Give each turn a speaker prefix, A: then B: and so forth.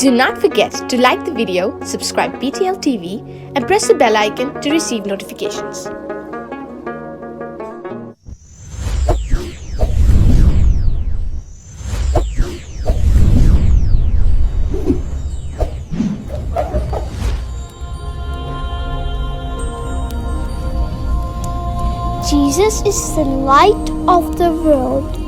A: Do not forget to like the video, subscribe BTL TV, and press the bell icon to receive notifications.
B: Jesus is the light of the world.